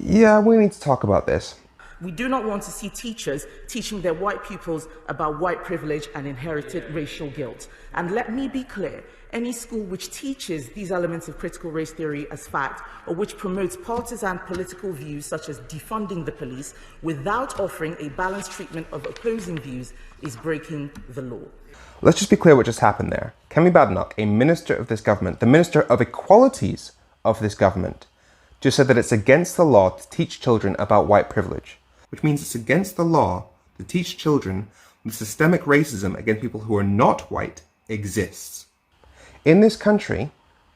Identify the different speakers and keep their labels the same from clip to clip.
Speaker 1: Yeah, we need to talk about this.
Speaker 2: We do not want to see teachers teaching their white pupils about white privilege and inherited racial guilt. And let me be clear, any school which teaches these elements of critical race theory as fact, or which promotes partisan political views such as defunding the police without offering a balanced treatment of opposing views, is breaking the law.
Speaker 1: Let's just be clear what just happened there. Kemi Badenoch, a minister of this government, the Minister of Equalities of this government, just said that it's against the law to teach children about white privilege, which means it's against the law to teach children that systemic racism against people who are not white exists. In this country,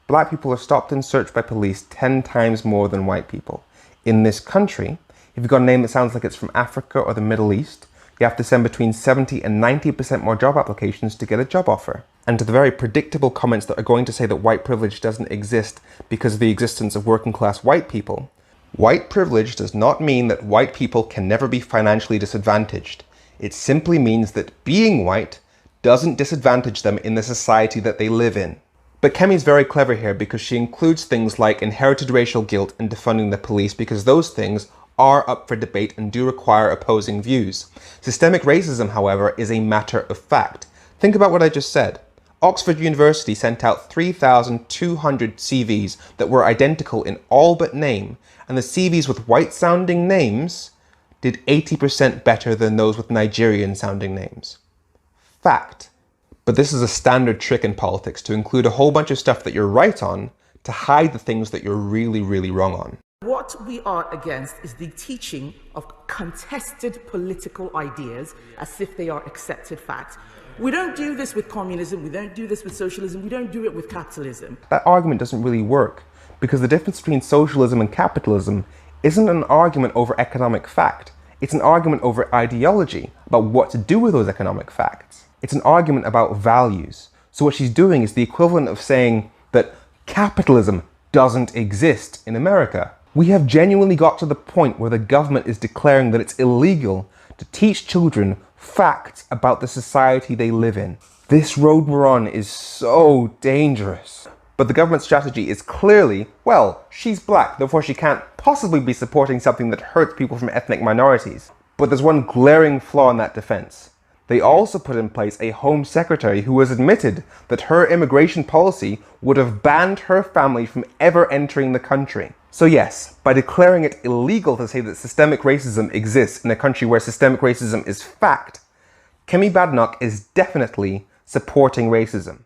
Speaker 1: black people are stopped and searched by police 10 times more than white people. In this country, if you've got a name that sounds like it's from Africa or the Middle East, you have to send between 70 and 90% more job applications to get a job offer. And to the very predictable comments that are going to say that white privilege doesn't exist because of the existence of working class white people, white privilege does not mean that white people can never be financially disadvantaged. It simply means that being white doesn't disadvantage them in the society that they live in. But Kemi's very clever here because she includes things like inherited racial guilt and defunding the police because those things are up for debate and do require opposing views. Systemic racism, however, is a matter of fact. Think about what I just said. Oxford University sent out 3,200 CVs that were identical in all but name, and the CVs with white-sounding names did 80% better than those with Nigerian-sounding names. Fact. But this is a standard trick in politics, to include a whole bunch of stuff that you're right on to hide the things that you're really, really wrong on.
Speaker 2: What we are against is the teaching of contested political ideas as if they are accepted facts. We don't do this with communism, we don't do this with socialism, we don't do it with capitalism.
Speaker 1: That argument doesn't really work, because the difference between socialism and capitalism isn't an argument over economic fact. It's an argument over ideology, about what to do with those economic facts. It's an argument about values. So what she's doing is the equivalent of saying that capitalism doesn't exist in America. We have genuinely got to the point where the government is declaring that it's illegal to teach children facts about the society they live in. This road we're on is so dangerous. But the government's strategy is clearly, well, she's black, therefore she can't possibly be supporting something that hurts people from ethnic minorities. But there's one glaring flaw in that defense. They also put in place a Home Secretary who has admitted that her immigration policy would have banned her family from ever entering the country. So yes, by declaring it illegal to say that systemic racism exists in a country where systemic racism is fact, Kemi Badenoch is definitely supporting racism.